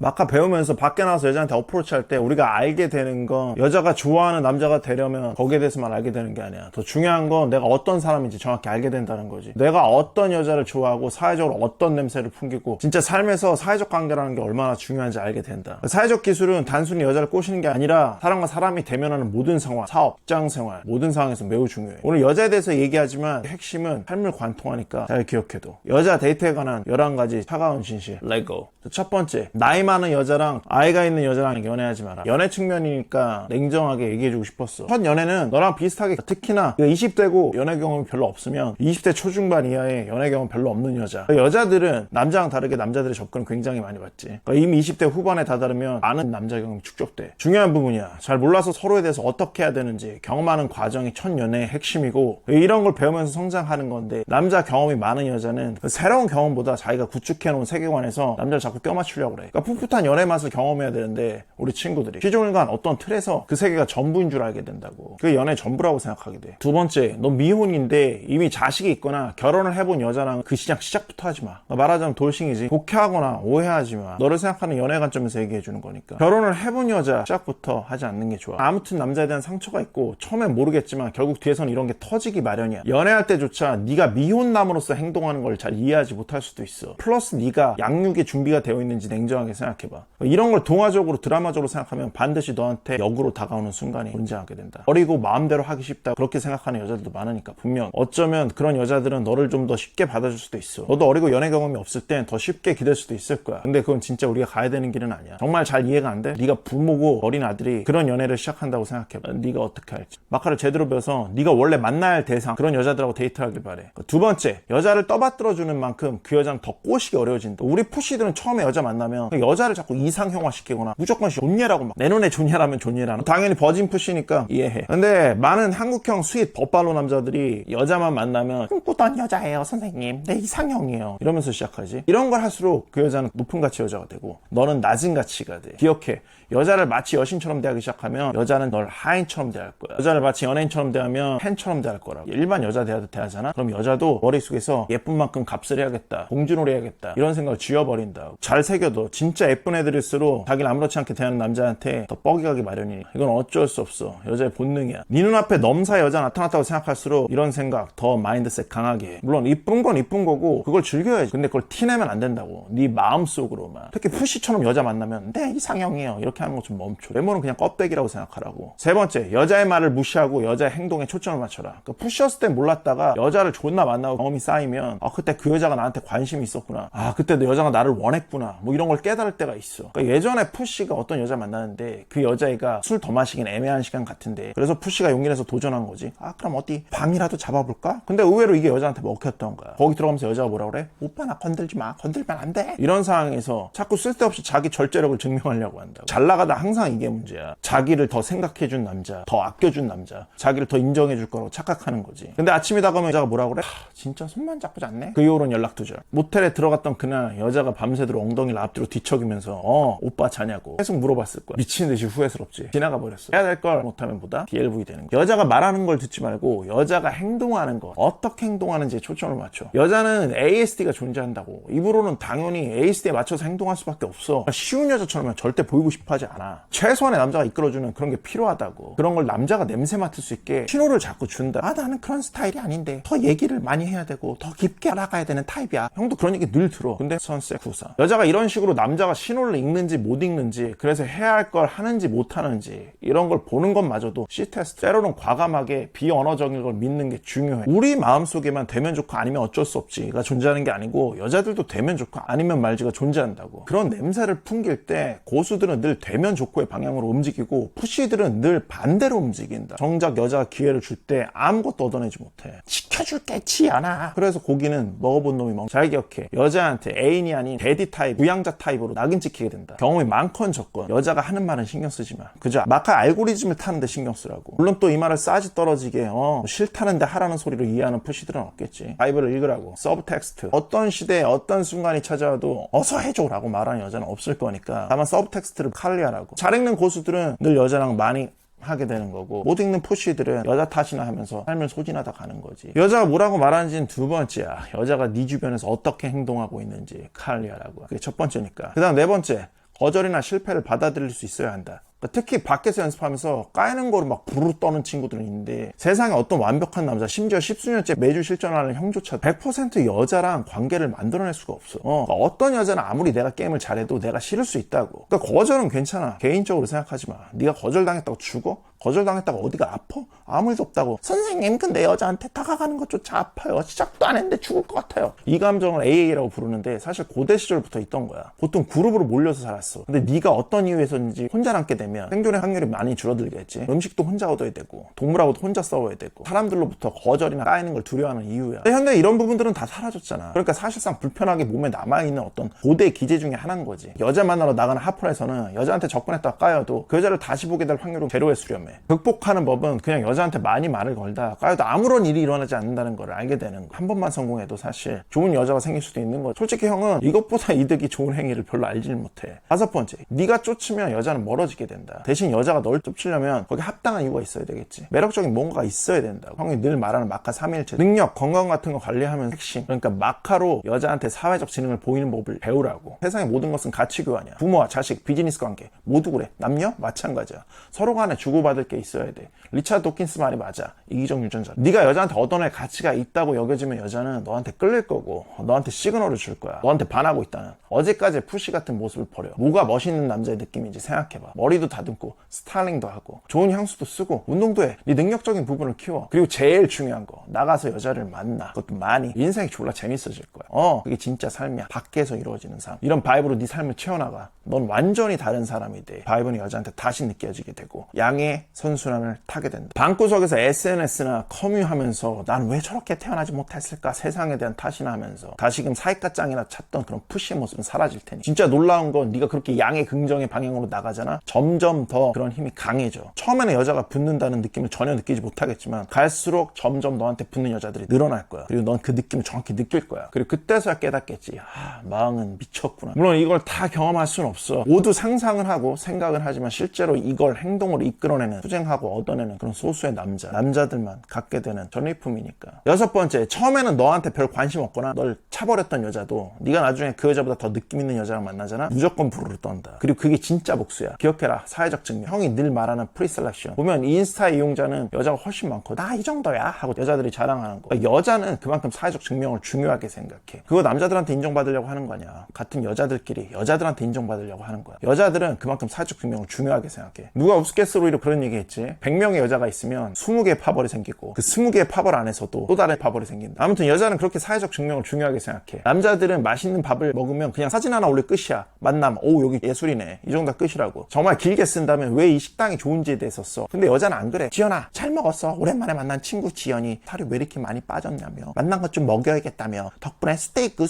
마카 배우면서 밖에 나와서 여자한테 어프로치 할 때 우리가 알게 되는 건 여자가 좋아하는 남자가 되려면 거기에 대해서만 알게 되는 게 아니야. 더 중요한 건 내가 어떤 사람인지 정확히 알게 된다는 거지. 내가 어떤 여자를 좋아하고 사회적으로 어떤 냄새를 풍기고 진짜 삶에서 사회적 관계라는 게 얼마나 중요한지 알게 된다. 사회적 기술은 단순히 여자를 꼬시는 게 아니라 사람과 사람이 대면하는 모든 상황, 사업, 직장 생활, 모든 상황에서 매우 중요해. 오늘 여자에 대해서 얘기하지만 핵심은 삶을 관통하니까 잘 기억해둬. 여자 데이트에 관한 11가지 차가운 진실. 레고. 첫 번째, 나이 많은 여자랑 아이가 있는 여자랑 연애하지 마라. 연애 측면이니까 냉정하게 얘기해주고 싶었어. 첫 연애는 너랑 비슷하게, 특히나 20대고 연애 경험이 별로 없으면 20대 초중반 이하의 연애 경험 별로 없는 여자. 여자들은 남자랑 다르게 남자들의 접근을 굉장히 많이 받지. 이미 20대 후반에 다다르면 많은 남자 경험이 축적돼. 중요한 부분이야. 잘 몰라서 서로에 대해서 어떻게 해야 되는지 경험하는 과정이 첫 연애의 핵심이고, 이런 걸 배우면서 성장하는 건데, 남자 경험이 많은 여자는 새로운 경험보다 자기가 구축해놓은 세계관에서 남자를 자꾸 껴맞추려고 그래. 그러니까 풋풋한 연애 맛을 경험해야 되는데 우리 친구들이 시종일관 어떤 틀에서 그 세계가 전부인 줄 알게 된다고. 그게 연애 전부라고 생각하게 돼. 두 번째, 너 미혼인데 이미 자식이 있거나 결혼을 해본 여자랑 그 시작부터 하지 마. 말하자면 돌싱이지. 독해하거나 오해하지 마. 너를 생각하는 연애 관점에서 얘기해주는 거니까. 결혼을 해본 여자 시작부터 하지 않는 게 좋아. 아무튼 남자에 대한 상처가 있고 처음엔 모르겠지만 결국 뒤에서는 이런 게 터지기 마련이야. 연애할 때조차 네가 미혼남으로서 행동하는 걸 잘 이해하지 못할 수도 있어. 플러스 네가 양육의 준비가 되어 있는지 냉정하게 생각해봐. 이런 걸 동화적으로 드라마적으로 생각하면 반드시 너한테 역으로 다가오는 순간이 존재하게 된다. 어리고 마음대로 하기 쉽다 그렇게 생각하는 여자들도 많으니까. 분명 어쩌면 그런 여자들은 너를 좀 더 쉽게 받아줄 수도 있어. 너도 어리고 연애 경험이 없을 땐 더 쉽게 기댈 수도 있을 거야. 근데 그건 진짜 우리가 가야 되는 길은 아니야. 정말 잘 이해가 안 돼? 네가 부모고 어린 아들이 그런 연애를 시작한다고 생각해봐. 네가 어떻게 할지. 마카를 제대로 배워서 네가 원래 만나야 할 대상, 그런 여자들하고 데이트하길 바래. 두 번째, 여자를 떠받들어주는 만큼 그 여자는 더 꼬시기 어려워진다. 우리 푸시들은 처음에 여자 만나면 여자를 자꾸 이상형화 시키거나 무조건 존예라고 막, 내 눈에 존예라면 존예라는, 당연히 버진 푸시니까 이해해. 근데 많은 한국형 스윗 버팔로 남자들이 여자만 만나면 꿈꾸던 여자예요 선생님, 내 이상형이에요 이러면서 시작하지. 이런 걸 할수록 그 여자는 높은 가치 여자가 되고 너는 낮은 가치가 돼. 기억해, 여자를 마치 여신처럼 대하기 시작하면 여자는 널 하인처럼 대할 거야. 여자를 마치 연예인처럼 대하면 팬처럼 대할 거라고. 일반 여자 대하잖아? 그럼 여자도 머릿속에서 예쁜 만큼 값을 해야겠다, 봉준호를 해야겠다, 이런 생각을 쥐어버린다. 잘 새겨둬. 진짜 예쁜 애들일수록 자기를 아무렇지 않게 대하는 남자한테 더 뻑이 가기 마련이니. 이건 어쩔 수 없어. 여자의 본능이야. 네 눈앞에 넘사 여자 나타났다고 생각할수록 이런 생각 더 마인드셋 강하게 해. 물론 이쁜 건 이쁜 거고 그걸 즐겨야지. 근데 그걸 티내면 안 된다고. 네 마음속으로만. 특히 푸시처럼 여자 만나면 내 이상형이에요 이렇게 하는 거 좀 멈춰. 외모는 그냥 껍데기라고 생각하라고. 세 번째, 여자의 말을 무시하고 여자의 행동에 초점을 맞춰라. 그러니까 푸시였을 땐 몰랐다가 여자를 존나 만나고 경험이 쌓이면 그때 그 여자가 나한테 관심이 있었구나, 그때 너 여자가 나를 원했구나, 뭐 이런 걸 깨달을 때가 있어. 그러니까 예전에 푸시가 어떤 여자 만나는데 그 여자애가 술 더 마시긴 애매한 시간 같은데, 그래서 푸시가 용기 내서 도전한 거지. 그럼 어디 방이라도 잡아볼까? 근데 의외로 이게 여자한테 먹혔던 거야. 거기 들어가면서 여자가 뭐라 그래? 오빠 나 건들지 마, 건들면 안 돼. 이런 상황에서 자꾸 쓸데없이 자기 절제력을 증명하려고 한다고. 잘 나가다 항상 이게 문제야. 자기를 더 생각해준 남자, 더 아껴준 남자, 자기를 더 인정해줄 거라고 착각하는 거지. 근데 아침이 다가오면 여자가 뭐라 그래? 진짜 손만 잡고 잤네? 그 이후로는 연락 두절. 모텔에 들어갔던 그날 여자가 밤새도록 엉덩이를 앞뒤로 뒤척이면서 오빠 자냐고 계속 물어봤을 거야. 미친 듯이 후회스럽지. 지나가 버렸어. 해야 될 걸 못하면 보다 DLV 되는 거야. 여자가 말하는 걸 듣지 말고 여자가 행동하는 거, 어떻게 행동하는지에 초점을 맞춰. 여자는 ASD가 존재한다고. 입으로는 당연히 ASD에 맞춰서 행동할 수밖에 없어. 쉬운 여자처럼 절대 보이고 싶어 하지 않아. 최소한의 남자가 이끌어주는 그런 게 필요하다고. 그런 걸 남자가 냄새 맡을 수 있게 신호를 자꾸 준다. 나는 그런 스타일이 아닌데 더 얘기를 많이 해야 되고 더 깊게 알아가야 되는 타입이야. 형도 그런 얘기 늘 들어. 근데 선색 후사. 여자가 이런 식으로 남자가 신호를 읽는지 못 읽는지, 그래서 해야 할 걸 하는지 못 하는지, 이런 걸 보는 것마저도 C테스트. 때로는 과감하게 비언어적인 걸 믿는 게 중요해. 우리 마음속에만 되면 좋고 아니면 어쩔 수 없지가 존재하는 게 아니고, 여자들도 되면 좋고 아니면 말지가 존재한다고. 그런 냄새를 풍길 때 고수들은 늘 되면 좋고의 방향으로 움직이고 푸시들은 늘 반대로 움직인다. 정작 여자가 기회를 줄 때 아무것도 얻어내지 못해. 지켜줄게 지연아. 그래서 고기는 먹어본 놈이 먹는. 잘 기억해. 여자한테 애인이 아닌 데디 타입, 부양자 타입으로 낙인 찍히게 된다. 경험이 많건 적건 여자가 하는 말은 신경 쓰지 마. 그저 마카 알고리즘을 타는데 신경 쓰라고. 물론 또 이 말을 싸지 떨어지게 싫다는데 하라는 소리로 이해하는 푸시들은 없겠지. 바이블을 읽으라고. 서브텍스트. 어떤 시대에 어떤 순간이 찾아와도 어서 해줘라고 말하는 여자는 없을 거니까 다만 서브텍스트를 칼리하라고. 잘 읽는 고수들은 늘 여자랑 많이 하게 되는 거고, 못 읽는 푸시들은 여자 탓이나 하면서 삶을 소진하다 가는 거지. 여자가 뭐라고 말하는지는 두 번째야. 여자가 네 주변에서 어떻게 행동하고 있는지 칼리하라고. 그게 첫 번째니까. 그 다음 네 번째, 거절이나 실패를 받아들일 수 있어야 한다. 특히 밖에서 연습하면서 까이는 거를 막 부르르 떠는 친구들은 있는데, 세상에 어떤 완벽한 남자, 심지어 십수년째 매주 실전하는 형조차 100% 여자랑 관계를 만들어낼 수가 없어. 어떤 여자는 아무리 내가 게임을 잘해도 내가 싫을 수 있다고. 그러니까 거절은 괜찮아. 개인적으로 생각하지 마. 네가 거절당했다고 죽어? 거절당했다고 어디가 아파? 아무 일도 없다고. 선생님, 근데 여자한테 다가가는 것조차 아파요. 시작도 안 했는데 죽을 것 같아요. 이 감정을 AA라고 부르는데, 사실 고대 시절부터 있던 거야. 보통 그룹으로 몰려서 살았어. 근데 네가 어떤 이유에서인지 혼자 남게 되면 생존의 확률이 많이 줄어들겠지. 음식도 혼자 얻어야 되고, 동물하고도 혼자 싸워야 되고, 사람들로부터 거절이나 까이는 걸 두려워하는 이유야. 근데 현대 이런 부분들은 다 사라졌잖아. 그러니까 사실상 불편하게 몸에 남아있는 어떤 고대 기제 중에 하나인 거지. 여자 만나러 나가는 하플에서는 여자한테 접근했다가 까여도 그 여자를 다시 보게 될 확률은 제로에 수렴해. 극복하는 법은 그냥 여자한테 많이 말을 걸다 까여도 아무런 일이 일어나지 않는다는 걸 알게 되는 거. 한 번만 성공해도 사실 좋은 여자가 생길 수도 있는 거. 솔직히 형은 이것보다 이득이 좋은 행위를 별로 알질 못해. 5번째, 네가 쫓으면 여자는 멀어지게 된다. 대신 여자가 널 쫓으려면 거기 합당한 이유가 있어야 되겠지. 매력적인 뭔가가 있어야 된다고. 형이 늘 말하는 마카 3일체, 능력, 건강 같은 거 관리하면 핵심. 그러니까 마카로 여자한테 사회적 지능을 보이는 법을 배우라고. 세상의 모든 것은 가치 교환이야. 부모와 자식, 비즈니스 관계 모두 그래. 남녀 마찬가지야. 서로 간에 주고받을 게 있어야 돼. 리차드 도킨스 말이 맞아. 이기적 유전자. 네가 여자한테 얻어낼 가치가 있다고 여겨지면 여자는 너한테 끌릴 거고, 너한테 시그널을 줄 거야. 너한테 반하고 있다는. 어제까지 푸시 같은 모습을 버려. 뭐가 멋있는 남자의 느낌인지 생각해봐. 머리도 다듬고 스타일링도 하고 좋은 향수도 쓰고 운동도 해. 네 능력적인 부분을 키워. 그리고 제일 중요한 거, 나가서 여자를 만나. 그것도 많이. 인생이 졸라 재밌어질 거야. 그게 진짜 삶이야. 밖에서 이루어지는 삶. 이런 바이브로 네 삶을 채워나가. 넌 완전히 다른 사람이 돼. 바이브는 여자한테 다시 느껴지게 되고 양의 선순환을 타게 된다. 방구석에서 SNS나 커뮤하면서 난 왜 저렇게 태어나지 못했을까 세상에 대한 탓이나 하면서 다시금 사이가 짱이나 찾던 그런 푸시의 모습은 사라질 테니, 진짜 놀라운 건 네가 그렇게 양의 긍정의 방향으로 나가잖아. 점점 더 그런 힘이 강해져. 처음에는 여자가 붙는다는 느낌을 전혀 느끼지 못하겠지만 갈수록 점점 너한테 붙는 여자들이 늘어날 거야. 그리고 넌 그 느낌을 정확히 느낄 거야. 그리고 그때서야 깨닫겠지. 마왕은 미쳤구나. 물론 이걸 다 경험할 수는 없어. 모두 상상을 하고 생각을 하지만 실제로 이걸 행동으로 이끌어내는, 투쟁하고 얻어내는 그런 소수의 남자들만 갖게 되는 전리품이니까. 6번째, 처음에는 너한테 별 관심 없거나 널 차버렸던 여자도 네가 나중에 그 여자보다 더 느낌 있는 여자랑 만나잖아. 무조건 부르르 떤다. 그리고 그게 진짜 복수야. 기억해라. 사회적 증명. 형이 늘 말하는 프리셀렉션. 보면 인스타 이용자는 여자가 훨씬 많고 나 이 정도야 하고 여자들이 자랑하는 거. 여자는 그만큼 사회적 증명을 중요하게 생각해. 그거 남자들한테 인정받으려고 하는 거 아니야. 같은 여자들끼리 여자들한테 인정받으려고 하는 거야. 여자들은 그만큼 사회적 증명을 중요하게 생각해. 누가 우스갯소리로 그런 얘기 했지. 100명의 여자가 있으면 20개의 파벌이 생기고 그 20개의 파벌 안에서도 또 다른 파벌이 생긴다. 아무튼 여자는 그렇게 사회적 증명을 중요하게 생각해. 남자들은 맛있는 밥을 먹으면 그냥 사진 하나 올릴 끝이야. 만남, 오 여기 예술이네, 이 정도 끝이라고. 정말 길게 쓴다면 왜 이 식당이 좋은지에 대해서 써. 근데 여자는 안 그래. 지연아 잘 먹었어. 오랜만에 만난 친구 지연이 살이 왜 이렇게 많이 빠졌냐며, 만난 것 좀 먹여야겠다며, 덕분에 스테이크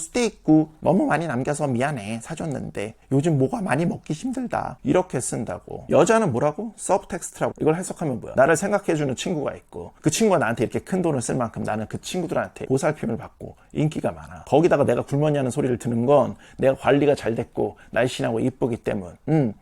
너무 많이 남겨서 미안해, 사줬는데 요즘 뭐가 많이 먹기 힘들다, 이렇게 쓴다고. 여자는 뭐라고? 서브텍스트라고. 이걸 해석하면 뭐야? 나를 생각해주는 친구가 있고 그 친구가 나한테 이렇게 큰 돈을 쓸 만큼 나는 그 친구들한테 보살핌을 받고 인기가 많아. 거기다가 내가 굶었냐는 소리를 듣는 건 내가 관리가 잘 됐고 날씬하고 이쁘기 때문.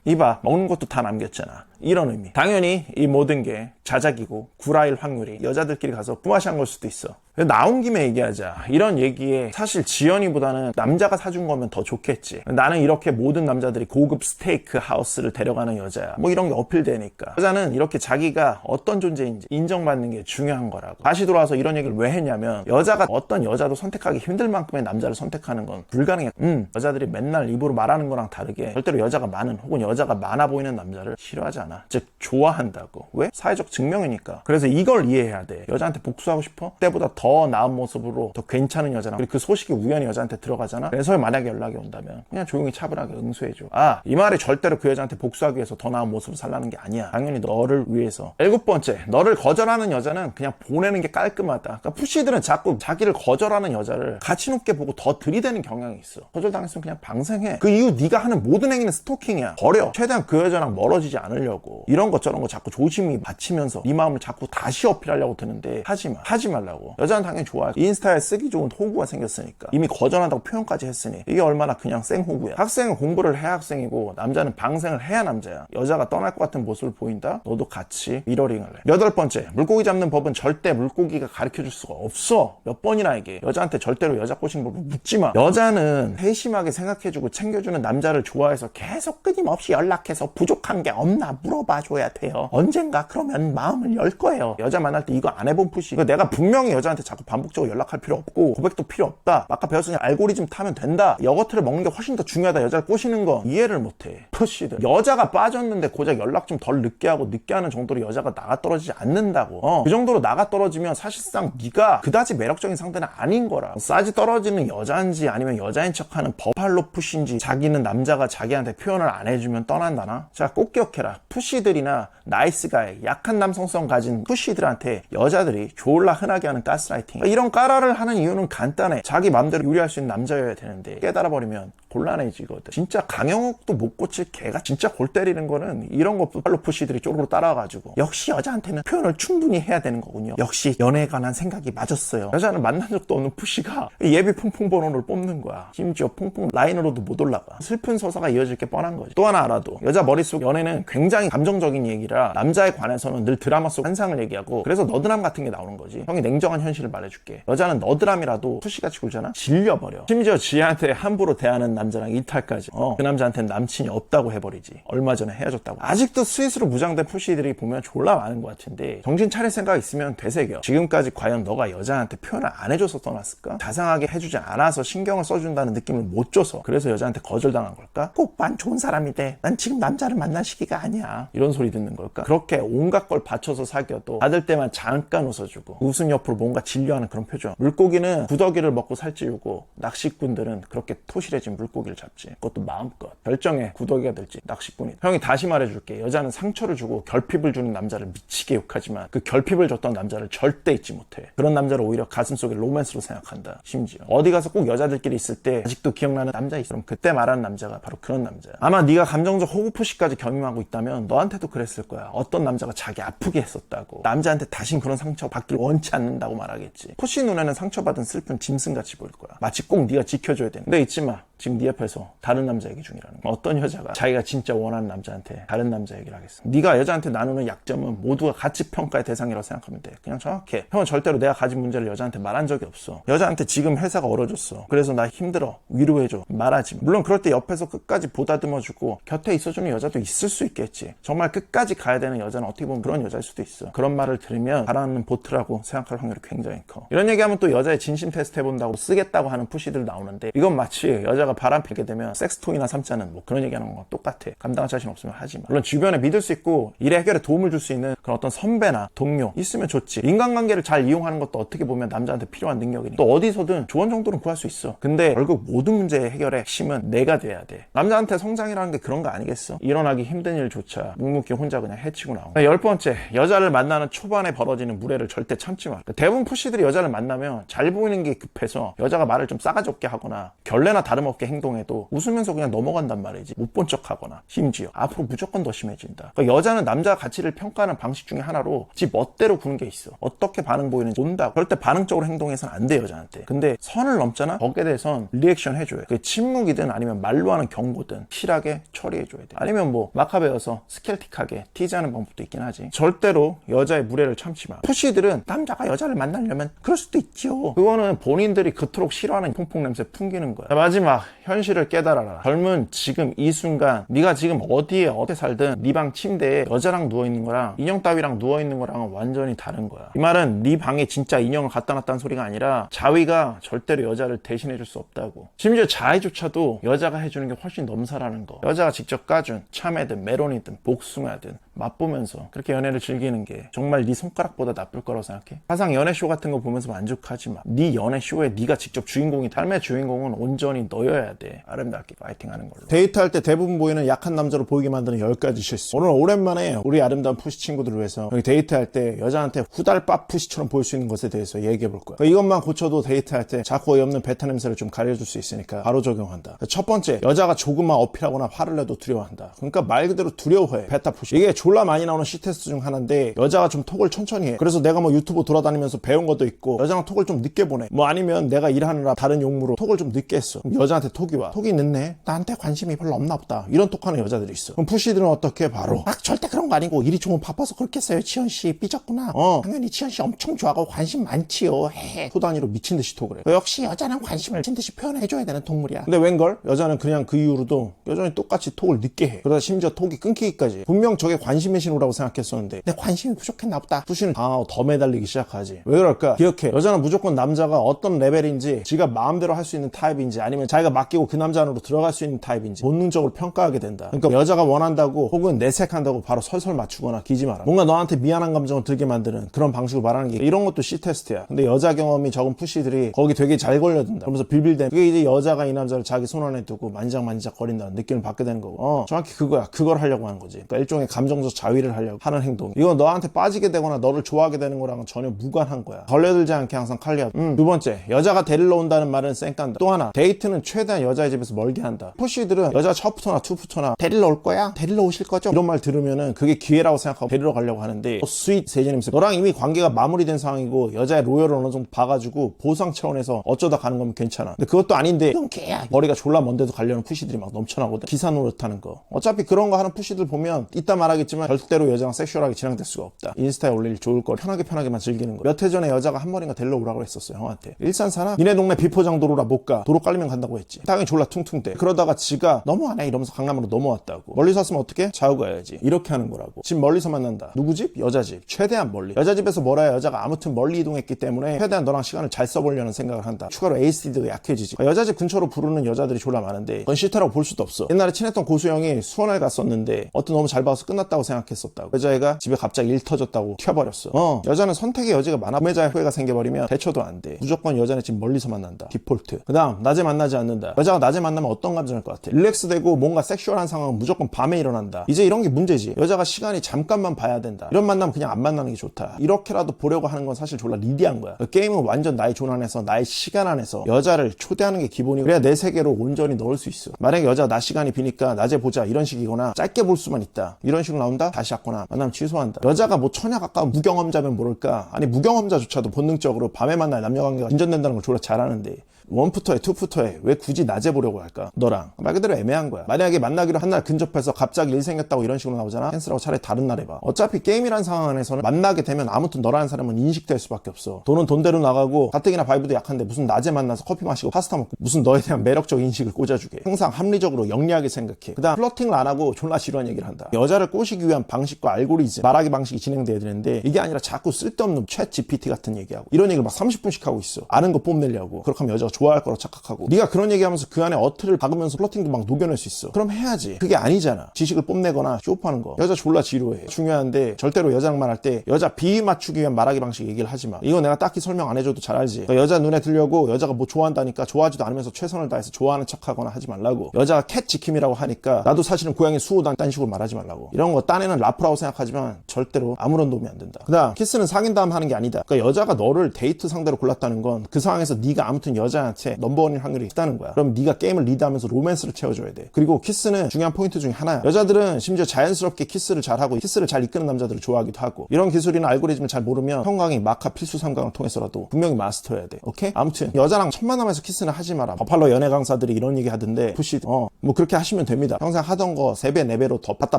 이봐 먹는 것도 다 남겼잖아, 이런 의미. 당연히 이 모든 게 자작이고 구라일 확률이 여자들끼리 가서 뿌마시한 걸 수도 있어. 나온 김에 얘기하자. 이런 얘기에 사실 지연이보다는 남자가 사준 거면 더 좋겠지. 나는 이렇게 모든 남자들이 고급 스테이크 하우스를 데려가는 여자야, 뭐 이런 게 어필되니까. 여자는 이렇게 자기가 어떤 존재인지 인정받는 게 중요한 거라고. 다시 돌아와서 이런 얘기를 왜 했냐면, 여자가 어떤 여자도 선택하기 힘들 만큼의 남자를 선택하는 건 불가능해. 여자들이 맨날 입으로 말하는 거랑 다르게 절대로 여자가 많은 혹은 여자가 많아 보이는 남자를 싫어하지 않아. 즉 좋아한다고. 왜? 사회적 증명이니까. 그래서 이걸 이해해야 돼. 여자한테 복수하고 싶어? 때보다 더 나은 모습으로 더 괜찮은 여자랑, 그리고 그 소식이 우연히 여자한테 들어가잖아. 그래서 만약에 연락이 온다면 그냥 조용히 차분하게 응수해줘. 이 말이 절대로 그 여자한테 복수하기 위해서 더 나은 모습을 살라는 게 아니야. 당연히 너를 위해서. 7번째, 너를 거절하는 여자는 그냥 보내는 게 깔끔하다. 그러니까 푸시들은 자꾸 자기를 거절하는 여자를 가치 높게 보고 더 들이대는 경향이 있어. 거절당했으면 그냥 방생해. 그 이후 네가 하는 모든 행위는 스토킹이야. 버려. 최대한 그 여자랑 멀어지지 않으려고 이런 것 저런 거 자꾸 조심히 바치면서 네 마음을 자꾸 다시 어필하려고 드는데 하지 말라고. 여자 여자는 당연히 좋아해. 인스타에 쓰기 좋은 호구가 생겼으니까. 이미 거절한다고 표현까지 했으니 이게 얼마나 그냥 생호구야. 학생은 공부를 해야 학생이고 남자는 방생을 해야 남자야. 여자가 떠날 것 같은 모습을 보인다? 너도 같이 미러링을 해. 8번째, 물고기 잡는 법은 절대 물고기가 가르쳐줄 수가 없어. 몇 번이나 얘기해. 여자한테 절대로 여자 꼬시는 법을 묻지 마. 여자는 세심하게 생각해주고 챙겨주는 남자를 좋아해서 계속 끊임없이 연락해서 부족한 게 없나 물어봐줘야 돼요. 언젠가 그러면 마음을 열 거예요. 여자 만날 때 이거 안 해본 푸시. 내가 분명히 여자한테 자꾸 반복적으로 연락할 필요 없고 고백도 필요 없다. 아까 배웠으니 알고리즘 타면 된다. 여거트를 먹는 게 훨씬 더 중요하다. 여자를 꼬시는 거 이해를 못해. 푸시들. 여자가 빠졌는데 고작 연락 좀 덜 늦게 하고 늦게 하는 정도로 여자가 나가 떨어지지 않는다고. 그 정도로 나가 떨어지면 사실상 네가 그다지 매력적인 상대는 아닌 거라. 싸지 떨어지는 여자인지 아니면 여자인 척하는 버팔로 푸시인지 자기는 남자가 자기한테 표현을 안 해주면 떠난다나? 자, 꼭 기억해라. 푸시들이나 나이스가이, 약한 남성성 가진 푸시들한테 여자들이 졸라 흔하게 하는 가스라이팅. 이런 까라를 하는 이유는 간단해. 자기 맘대로 요리할 수 있는 남자여야 되는데 깨달아버리면 곤란해지거든. 진짜 강영욱도 못 고칠 개가 진짜 골 때리는 거는 이런 거 팔로 푸시들이 쪼르르 따라와가지고 역시 여자한테는 표현을 충분히 해야 되는 거군요. 역시 연애에 관한 생각이 맞았어요. 여자는 만난 적도 없는 푸시가 예비 퐁퐁 번호를 뽑는 거야. 심지어 퐁퐁 라인으로도 못 올라가. 슬픈 서사가 이어질 게 뻔한 거지. 또 하나 알아도 여자 머릿속 연애는 굉장히 감정적인 얘기라 남자에 관해서는 늘 드라마 속 환상을 얘기하고 그래서 너드람 같은 게 나오는 거지. 형이 냉정한 현실을 말해줄게. 여자는 너드람이라도 푸시같이 굴잖아? 질려버려. 심지어 지한테 함부로 대하는 남자랑 이탈까지. 그 남자한테는 남친이 없다고 해버리지. 얼마 전에 헤어졌다고. 아직도 스윗으로 무장된 푸시들이 보면 졸라 많은 것 같은데 정신 차릴 생각 있으면 되새겨. 지금까지 과연 너가 여자한테 표현을 안 해줘서 떠났을까? 자상하게 해주지 않아서 신경을 써준다는 느낌을 못 줘서 그래서 여자한테 거절당한 걸까? 꼭 난 좋은 사람이 돼. 난 지금 남자를 만날 시기가 아니야. 이런 소리 듣는 걸까? 그렇게 온갖 걸 바쳐서 사귀어도 받을 때만 잠깐 웃어주고 웃음 옆으로 뭔가 진료하는 그런 표정. 물고기는 구더기를 먹고 살찌우고 낚시꾼들은 그렇게 토실해진 물고기를 잡지. 그것도 마음껏 결정해. 구더기가 될지 낚시꾼이. 형이 다시 말해줄게. 여자는 상처를 주고 결핍을 주는 남자를 미치게 욕하지만 그 결핍을 줬던 남자를 절대 잊지 못해. 그런 남자를 오히려 가슴속에 로맨스로 생각한다. 심지어 어디 가서 꼭 여자들끼리 있을 때 아직도 기억나는 남자 있어. 그럼 그때 말하는 남자가 바로 그런 남자야. 아마 네가 감정적 호구푸시까지 경험하고 있다면 너한테도 그랬을 거야. 어떤 남자가 자기 아프게 했었다고. 남자한테 다신 그런 상처 받길 원치 않는다고 말하겠지. 푸시 눈에는 상처받은 슬픈 짐승같이 보일 거야. 마치 꼭 네가 지켜줘야 되는. 근데 잊지 마. 지금 네 옆에서 다른 남자 얘기 중이라는 거야. 어떤 여자가 자기가 진짜 원하는 남자한테 다른 남자 얘기를 하겠어. 네가 여자한테 나누는 약점은 모두가 가치 평가의 대상이라고 생각하면 돼. 그냥 정확해. 형은 절대로 내가 가진 문제를 여자한테 말한 적이 없어. 여자한테 지금 회사가 얼어졌어. 그래서 나 힘들어. 위로해줘. 말하지 마. 물론 그럴 때 옆에서 끝까지 보다듬어주고 곁에 있어주는 여자도 있을 수 있겠지. 정말 끝까지 가야 되는 여자는 어떻게 보면 그런 여자일 수도 있어. 그런 말을 들으면 바라는 보트라고 생각할 확률이 굉장히 커. 이런 얘기하면 또 여자의 진심 테스트 해본다고 쓰겠다고 하는 푸시들 나오는데 이건 마치 여자가 바람 피게 되면 섹스토이나 삼자는 뭐 그런 얘기하는 거 똑같아. 감당할 자신 없으면 하지 마. 물론 주변에 믿을 수 있고 일의 해결에 도움을 줄 수 있는 그런 어떤 선배나 동료 있으면 좋지. 인간관계를 잘 이용하는 것도 어떻게 보면 남자한테 필요한 능력이니 또 어디서든 조언 정도는 구할 수 있어. 근데 결국 모든 문제의 해결의 핵심은 내가 돼야 돼. 남자한테 성장이라는 게 그런 거 아니겠어? 일어나기 힘든 일조차 묵묵히 혼자 그냥 해치고 나오고. 10번째, 여자를 만나는 초반에 벌어지는 무례를 절대 참지 마. 대부분 푸시들이 여자를 만나면 잘 보이는 게 급해서 여자가 말을 좀 싸가지 없게 하거나 결례나 다름없게 행동해도 웃으면서 그냥 넘어간단 말이지. 못 본 척 하거나 심지어 앞으로 무조건 더 심해진다. 그러니까 여자는 남자 가치를 평가하는 방식 중에 하나로 지 멋대로 구는 게 있어. 어떻게 반응 보이는지 본다고. 절대 반응적으로 행동해서는 안 돼 여자한테. 근데 선을 넘잖아? 거기에 대해선 리액션 해줘야 돼. 그게 침묵이든 아니면 말로 하는 경고든 실하게 처리해줘야 돼. 아니면 뭐 마카베여서 스켈틱하게 티즈하는 방법도 있긴 하지. 절대로 여자의 무례를 참지 마. 푸시들은 남자가 여자를 만나려면 그럴 수도 있죠. 그거는 본인들이 그토록 싫어하는 퐁퐁 냄새 풍기는 거야. 마지막, 현실을 깨달아라. 젊은 지금 이 순간 네가 지금 어디에 어떻게 살든 네 방 침대에 여자랑 누워있는 거랑 인형 따위랑 누워있는 거랑은 완전히 다른 거야. 이 말은 네 방에 진짜 인형을 갖다 놨다는 소리가 아니라 자위가 절대로 여자를 대신해줄 수 없다고. 심지어 자위조차도 여자가 해주는 게 훨씬 넘사라는 거. 여자가 직접 까준 참외든 메론이든 복숭아든 맛보면서 그렇게 연애를 즐기는 게 정말 네 손가락보다 나쁠 거라고 생각해? 가상 연애쇼 같은 거 보면서 만족하지 마. 네 연애쇼에 네가 직접 주인공이 삶의 주인공은 온전히 너여야 돼. 아름답게 파이팅하는 걸로. 데이트할 때 대부분 보이는 약한 남자로 보이게 만드는 10가지 실수. 오늘 오랜만에 우리 아름다운 푸시 친구들을 위해서 여기 데이트할 때 여자한테 후달밥 푸시처럼 보일 수 있는 것에 대해서 얘기해 볼 거야. 이것만 고쳐도 데이트할 때 자꾸 어이없는 베타 냄새를 좀 가려줄 수 있으니까 바로 적용한다. 첫 번째, 여자가 조금만 어필하거나 화를 내도 두려워한다. 그러니까 말 그대로 두려워해. 베타 푸시. 이게 졸라 많이 나오는 C테스트 중 하나인데 여자가 좀 톡을 천천히 해. 그래서 내가 뭐 유튜브 돌아다니면서 배운 것도 있고 여자랑 톡을 좀 늦게 보내. 뭐 아니면 내가 일하느라 다른 용무로 톡을 좀 늦게 했어. 그럼 여자한테 톡이 와. 톡이 늦네. 나한테 관심이 별로 없나 보다. 이런 톡하는 여자들이 있어. 그럼 푸시들은 어떻게 바로 절대 그런 거 아니고 일이 조금 바빠서 그렇겠어요. 지연씨 삐졌구나. 당연히 지연씨 엄청 좋아하고 관심 많지요. 해. 소 단위로 미친듯이 톡을 해. 역시 여자는 관심을 미친듯이 표현해줘야 되는 동물이야. 근데 웬걸? 여자는 그냥 그 이후로도 여전히 똑같이 톡을 늦게 해. 그러다 심지어 톡이 끊기기까지. 분명 저게 관심의 신호라고 생각했었는데 내 관심이 부족했나 보다. 푸시는 당하고 더 매달리기 시작하지. 왜 그럴까? 기억해. 여자는 무조건 남자가 어떤 레벨인지 지가 마음대로 할 수 있는 타입인지 아니면 자기가 맡기고 그 남자 안으로 들어갈 수 있는 타입인지 본능적으로 평가하게 된다. 그러니까 여자가 원한다고 혹은 내색한다고 바로 설설 맞추거나 기지 마라. 뭔가 너한테 미안한 감정을 들게 만드는 그런 방식으로 말하는 게 이런 것도 C테스트야. 근데 여자 경험이 적은 푸시들이 거기 되게 잘 걸려든다. 그러면서 빌빌댄 그게 이제 여자가 이 남자를 자기 손 안에 두고 만지작 거린다는 느낌을 받게 되는 거고 정확히 그거야. 그걸 하려고 하는 거지. 그러니까 일종의 감정적 자위를 하려고 하는 행동. 이건 너한테 빠지게 되거나 너를 좋아하게 되는 거랑은 전혀 무관한 거야. 걸려들지 않게 항상 칼리하다. 두 번째, 여자가 데리러 온다는 말은 쌩깐다. 또 하나, 데이트는 최대한 여자의 집에서 멀게 한다. 푸시들은 여자가 첫부터나 투부터나 데리러 올 거야? 데리러 오실 거죠? 이런 말 들으면은 그게 기회라고 생각하고 데리러 가려고 하는데 스윗 세제님스 너랑 이미 관계가 마무리된 상황이고 여자의 로열을 어느 정도 봐가지고 보상 차원에서 어쩌다 가는 거면 괜찮아. 근데 그것도 아닌데 이건 개야. 머리가 졸라 먼데도 가려는 푸시들이 막 넘쳐나거든. 기사 노릇하는 거. 어차피 그런 거 하는 푸시들 보면 이따 말하겠지만 절대로 여자랑 섹슈얼하게 진행될 수가 없다. 인스타에 올릴 좋을 걸 편하게만 즐기는 거. 몇 해 전에 여자가 한 번인가 데리러 오라고 했었어요. 형한테. 일산 사나? 니네 동네 비포장 도로라 못 가. 도로 깔리면 간다고 했지. 당연히 졸라 퉁퉁대. 그러다가 지가 너무하네 이러면서 강남으로 넘어왔다고. 멀리서 왔으면 어떻게? 좌우 가야지. 이렇게 하는 거라고. 집 멀리서 만난다. 누구 집? 여자 집. 최대한 멀리. 여자 집에서 멀어야 여자가 아무튼 멀리 이동했기 때문에 최대한 너랑 시간을 잘 써보려는 생각을 한다. 추가로 ASD도 약해지지. 여자 집 근처로 부르는 여자들이 졸라 많은데 그건 싫다라고 볼 수도 없어. 옛날에 친했던 고수형이 수원을 갔었는데 어떤 너무 잘 봐서 끝났다고 생각했었다고. 여자애가 집에 갑자기 일 터졌다고 튀어버렸어. 여자는 선택의 여지가 많아. 구매자의 후회가 생겨버리면 대처도 안 돼. 무조건 여자는 집 멀리서 만난다. 디폴트. 그 다음 낮에 만나지 않는다. 여자가 낮에 만나면 어떤 감정일 것 같아? 릴렉스되고 뭔가 섹슈얼한 상황은 무조건 밤에 일어난다. 이제 이런 게 문제지. 여자가 시간이 잠깐만 봐야 된다. 이런 만나면 그냥 안 만나는 게 좋다. 이렇게라도 보려고 하는 건 사실 졸라 리디한 거야. 게임은 완전 나의 존 안에서 나의 시간 안에서 여자를 초대하는 게 기본이고 그래야 내 세계로 온전히 넣을 수 있어. 만약에 여자가 낮 시간이 비니까 낮에 보자 이런 식이거나 짧게 볼 수만 있다 이런 식으로 나온다? 다시 왔거나 만나면 취소한다. 여자가 뭐 천야 가까운 무경험자면 모를까? 아니 무경험자조차도 본능적으로 밤에 만날 남녀관계가 진전된다는 걸 졸라 잘하는데 원푸터에 투푸터에 왜 굳이 낮에 보려고 할까? 너랑 말 그대로 애매한 거야. 만약에 만나기로 한 날 근접해서 갑자기 일 생겼다고 이런 식으로 나오잖아? 캔슬하고 차라리 다른 날 해봐. 어차피 게임이란 상황 안에서는 만나게 되면 아무튼 너라는 사람은 인식될 수밖에 없어. 돈은 돈대로 나가고 가뜩이나 바이브도 약한데 무슨 낮에 만나서 커피 마시고 파스타 먹고 무슨 너에 대한 매력적 인식을 꽂아주게. 항상 합리적으로 영리하게 생각해. 그 다음 플러팅을 안 하고 졸라 지루한 얘기를 한다. 여자를 꼬시기 위한 방식과 알고리즘 말하기 방식이 진행돼야 되는데 이게 아니라 자꾸 쓸데없는 챗 GPT 같은 얘기하고 이런 얘기를 막 30분씩 하고 있어. 아는 거 뽐내려고. 그렇게 하면 여자가 좋아할 거라고 착각하고 네가 그런 얘기하면서 그 안에 어트를 박으면서 플러팅도 막 녹여낼 수 있어. 그럼 해야지. 그게 아니잖아. 지식을 뽐내거나 쇼업하는 거. 여자 졸라 지루해. 중요한데 절대로 여자랑 말할 때 여자 비위 맞추기 위한 말하기 방식 얘기를 하지 마. 이거 내가 딱히 설명 안 해줘도 잘 알지. 그러니까 여자 눈에 들려고 여자가 뭐 좋아한다니까 좋아하지도 않으면서 최선을 다해서 좋아하는 척하거나 하지 말라고. 여자가 캣 지킴이라고 하니까 나도 사실은 고양이 수호단 딴 식으로 말하지 말라고. 이런 거 딴에는 라프라고 생각하지만 절대로 아무런 도움이 안 된다. 그 다음 키스는 사귄 다음 하는 게 아니다. 그러니까 여자가 너를 데이트 상대로 골랐다는 건 그 상황에서 네가 아무튼 여자한테 넘버원일 확률이 있다는 거야. 그럼 네가 게임을 리드하면서 로맨스를 채워줘야 돼. 그리고 키스는 중요한 포인트 중에 하나야. 여자들은 심지어 자연스럽게 키스를 잘하고 키스를 잘 이끄는 남자들을 좋아하기도 하고 이런 기술이나 알고리즘을 잘 모르면 형광이 마카 필수 3강을 통해서라도 분명히 마스터해야 돼. 오케이? 아무튼 여자랑 첫 만남에서 키스는 하지 마라. 버팔로 연애 강사들이 이런 얘기 하던데 푸시 뭐 그렇게 하시면 됩니다. 평생 하던 거 3배 4배로 더 갖다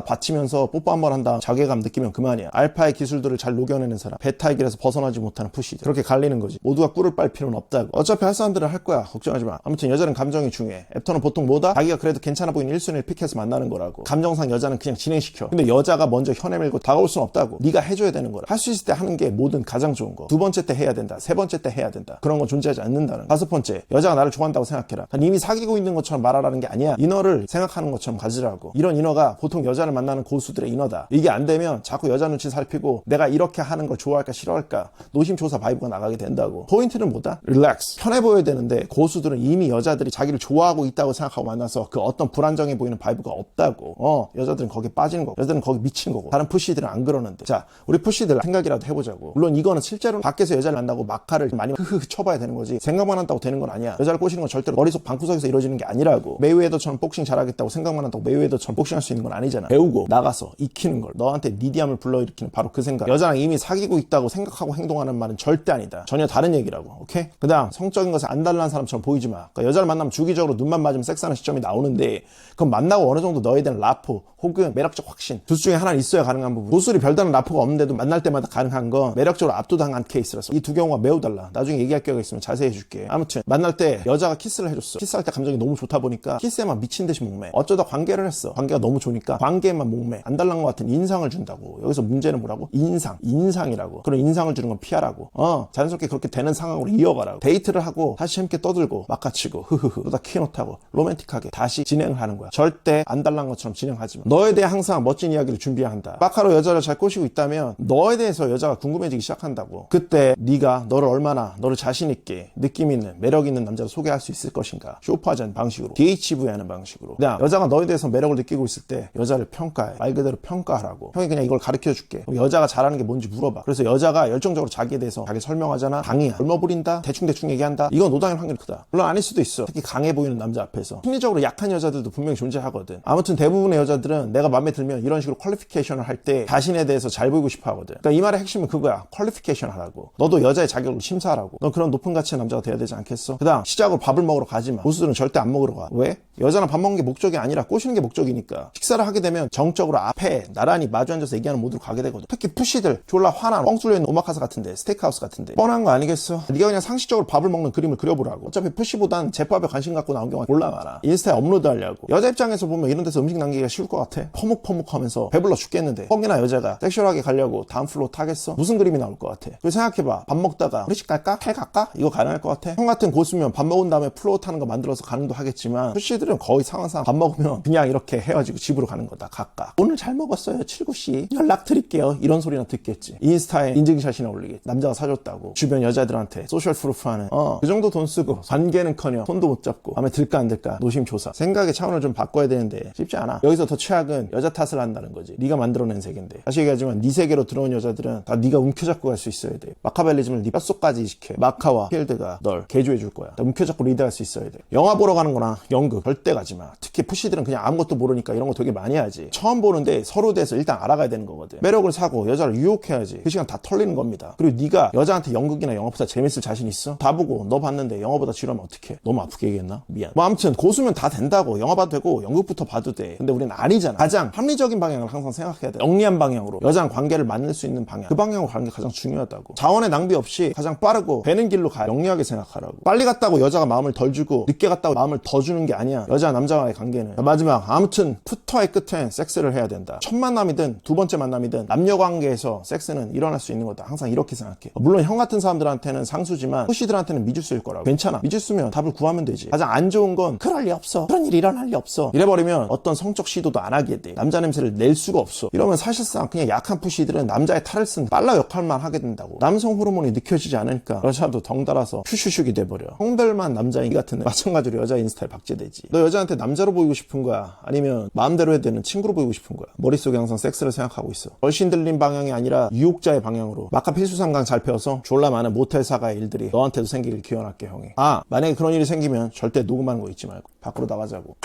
바치면서 뽀뽀 한 번 한 다음 자괴감 느끼면 그만이야. 알파의 기술들을 잘 녹여내는 사람, 베타의 길에서 벗어나지 못하는 푸시들. 그렇게 갈리는 거지. 모두가 꿀을 빨 필요는 없다고. 어차피 할 사람들은 할 거야. 걱정하지 마. 아무튼 여자는 감정이 중요해. 애프터는 보통 뭐다? 자기가 그래도 괜찮아 보이는 1순위를 픽해서 만나는 거라고. 감정상 여자는 그냥 진행시켜. 근데 여자가 먼저 혀내 밀고 다가올 순 없다고. 네가 해줘야 되는 거라. 할 수 있을 때 하는 게 뭐든 가장 좋은 거. 2번째 때 해야 된다. 3번째 때 해야 된다. 그런 건 존재하지 않는다는 거. 5번째, 여자가 나를 좋아한다고 생각해라. 난 이미 사귀고 있는 것처럼 말하라는 게 아니야. 인어를 생각하는 것처럼 가지라고. 이런 인어가 보통 여자를 만나는 고수들의 인어다. 이게 안 되면 자꾸 여자 눈치 살피고 내가 이렇게 하는 걸 좋아할까 싫어할까 노심초사 바이브가 나가게 된다고. 포인트는 뭐다? 릴렉스. 편해 보여야 되는데 근데 고수들은 이미 여자들이 자기를 좋아하고 있다고 생각하고 만나서 그 어떤 불안정해 보이는 바이브가 없다고. 여자들은 거기에 빠지는 거고, 여자들은 거기 미치는 거고, 다른 푸시들은 안 그러는데. 자, 우리 푸시들 생각이라도 해보자고. 물론 이거는 실제로 밖에서 여자를 만나고 마카를 많이 쳐봐야 되는 거지, 생각만 한다고 되는 건 아니야. 여자를 꼬시는 건 절대로 머릿속 방구석에서 이루어지는 게 아니라고. 메이웨더처럼 복싱 잘하겠다고 생각만 한다고 메이웨더처럼 복싱할 수 있는 건 아니잖아. 배우고 나가서 익히는 걸, 너한테 니디함을 불러일으키는 바로 그 생각. 여자랑 이미 사귀고 있다고 생각하고 행동하는 말은 절대 아니다. 전혀 다른 얘기라고. 오케이? 그 다음, 성적인 것에 안달난 사람처럼 보이지 마. 그러니까 여자를 만나면 주기적으로 눈만 맞으면 섹스하는 시점이 나오는데, 그럼 만나고 어느 정도 너에 대한 라포 혹은 매력적 확신, 둘 중에 하나는 있어야 가능한 부분. 고수들이 별다른 라포가 없는데도 만날 때마다 가능한 건 매력적으로 압도당한 케이스라서 이 두 경우가 매우 달라. 나중에 얘기할 기회가 있으면 자세히 해줄게. 아무튼 만날 때 여자가 키스를 해줬어. 키스할 때 감정이 너무 좋다 보니까 키스에만 미친 듯이 목매. 어쩌다 관계를 했어. 관계가 너무 좋으니까 관계에만 목매. 안달난 것 같은 인상을 준다고. 여기서 문제는 뭐라고? 인상이라고. 그런 인상을 주는 건 피하라고. 자연스럽게 그렇게 되는 상황으로 이어가라고. 데이트를 하고 다시 재밌게 떠들고 막아치고 흐흐흐 그러다 키노타고 로맨틱하게 다시 진행을 하는 거야. 절대 안달난 것처럼 진행하지 마. 너에 대해 항상 멋진 이야기를 준비해야 한다. 마카로 여자를 잘 꼬시고 있다면 너에 대해서 여자가 궁금해지기 시작한다고. 그때 네가 너를 얼마나 너를 자신 있게 느낌 있는 매력 있는 남자로 소개할 수 있을 것인가. 쇼프하지 않은 방식으로, DHV하는 방식으로. 그냥 여자가 너에 대해서 매력을 느끼고 있을 때 여자를 평가해. 말 그대로 평가하라고. 형이 그냥 이걸 가르쳐 줄게. 여자가 잘하는 게 뭔지 물어봐. 그래서 여자가 열정적으로 자기에 대해서 자기 설명하잖아. 강의야. 얼마 부린다, 대충 얘기한다. 이건 노당일 확률이 크다. 물론 아닐 수도 있어. 특히 강해 보이는 남자 앞에서. 심리적으로 약한 여자들도 분명히 존재하거든. 아무튼 대부분의 여자들은 내가 마음에 들면 이런 식으로 퀄리피케이션을 할 때 자신에 대해서 잘 보이고 싶어 하거든. 그러니까 이 말의 핵심은 그거야. 퀄리피케이션 하라고. 너도 여자의 자격을 심사하라고. 너 그런 높은 가치의 남자가 돼야 되지 않겠어? 그 다음, 시작으로 밥을 먹으러 가지 마. 고수들은 절대 안 먹으러 가. 왜? 여자랑 밥 먹는 게 목적이 아니라 꼬시는 게 목적이니까. 식사를 하게 되면 정적으로 앞에 나란히 마주 앉아서 얘기하는 모드로 가게 되거든. 특히 푸시들 졸라 화난 뻥 뚫려있는 오마카세 같은데, 스테이크하우스 같은데 뻔한 거 아니겠어? 네가 그냥 상식적으로 밥을 먹는 그림을 그려보라고. 어차피 푸시보단 제밥에 관심 갖고 나온 경우가 졸라 많아. 인스타에 업로드 하려고. 여자 입장에서 보면 이런 데서 음식 남기기가 쉬울 것 같아. 퍼묵퍼묵 하면서 배불러 죽겠는데 뻥이나 여자가 섹슈얼하게 가려고 다음 플로어 타겠어? 무슨 그림이 나올 것 같아? 그래서 생각해봐. 밥 먹다가 우리 집 갈까? 해 갈까? 이거 가능할 것 같아? 형 같은 고수면 밥 먹은 다음에 플로어 타는 거 만들어서 가능도 하겠지만, 푸시들은 거의 상황상 밥 먹으면 그냥 이렇게 헤어지고 집으로 가는 거다. 각각. 오늘 잘 먹었어요, 칠구씨. 연락 드릴게요. 이런 소리나 듣겠지. 인스타에 인증샷이나 올리겠지. 남자가 사줬다고. 주변 여자들한테 소셜 프루프하는. 그 정도 돈 쓰고 관계는커녕 손도 못 잡고 마음에 들까 안 들까 노심초사. 생각의 차원을 좀 바꿔야 되는데 쉽지 않아. 여기서 더 최악은 여자 탓을 한다는 거지. 네가 만들어낸 세계인데. 다시 얘기하지만 네 세계로 들어온 여자들은 다 네가 움켜잡고 갈 수 있어야 돼. 마카벨리즘을 네 뼛속까지 이식해. 마카와 필드가 널 개조해 줄 거야. 움켜잡고 리드할 수 있어야 돼. 영화 보러 가는 거나 연극 절대 가지 마. 특히 푸시들은 그냥 아무것도 모르니까 이런 거 되게 많이 하지. 처음 보는데 서로 대해서 일단 알아가야 되는 거거든. 매력을 사고 여자를 유혹해야지. 그 시간 다 털리는 겁니다. 그리고 네가 여자한테 연극이나 영화보다 재밌을 자신 있어? 다 보고 너 봤는데 영화보다 지루하면 어떡해? 너무 아프게 얘기했나? 미안. 뭐 아무튼 고수면 다 된다고. 영화 봐도 되고 연극부터 봐도 돼. 근데 우리는 아니잖아. 가장 합리적인 방향을 항상 생각해야 돼. 영리한 방향으로 여자랑 관계를 만들 수 있는 방향. 그 방향으로 가는 게 가장 중요하다고. 자원의 낭비 없이 가장 빠르고 되는 길로 가. 영리하게 생각하라고. 빨리 갔다고 여자가 마음을 덜 주고 늦게 갔다고 마음을 더 주는 게 아니야. 여자 남자와의 관계는. 마지막, 아무튼 푸터의 끝엔 섹스를 해야 된다. 첫 만남이든 두 번째 만남이든 남녀 관계에서 섹스는 일어날 수 있는 거다. 항상 이렇게 생각해. 물론 형 같은 사람들한테는 상수지만 푸시들한테는 미주수일 거라고. 괜찮아. 미주수면 답을 구하면 되지. 가장 안 좋은 건 그럴 리 없어. 그런 일이 일어날 리 없어. 이래버리면 어떤 성적 시도도 안 하게 돼. 남자 냄새를 낼 수가 없어. 이러면 사실상 그냥 약한 푸시들은 남자의 탈을 쓴 빨라 역할만 하게 된다고. 남성 호르몬이 느껴지지 않으니까 여자도 덩달아서 슈슈슉이 돼버려. 성별만 남자인 이 같은 애 마찬가지로 여자 인스타에 박제되지. 너 여자한테 남자로 보이고 싶은 거야? 아니면 마음대로 해야 되는 친구로 보이고 싶은 거야? 머릿속에 항상 섹스를 생각하고 있어. 얼씬 들린 방향이 아니라 유혹자의 방향으로. 마카 필수상강 잘 배워서 졸라 많은 모텔 사가의 일들이 너한테도 생기길 기원할게, 형이. 만약에 그런 일이 생기면 절대 녹음하는 거 잊지 말고 밖으로 나가자고.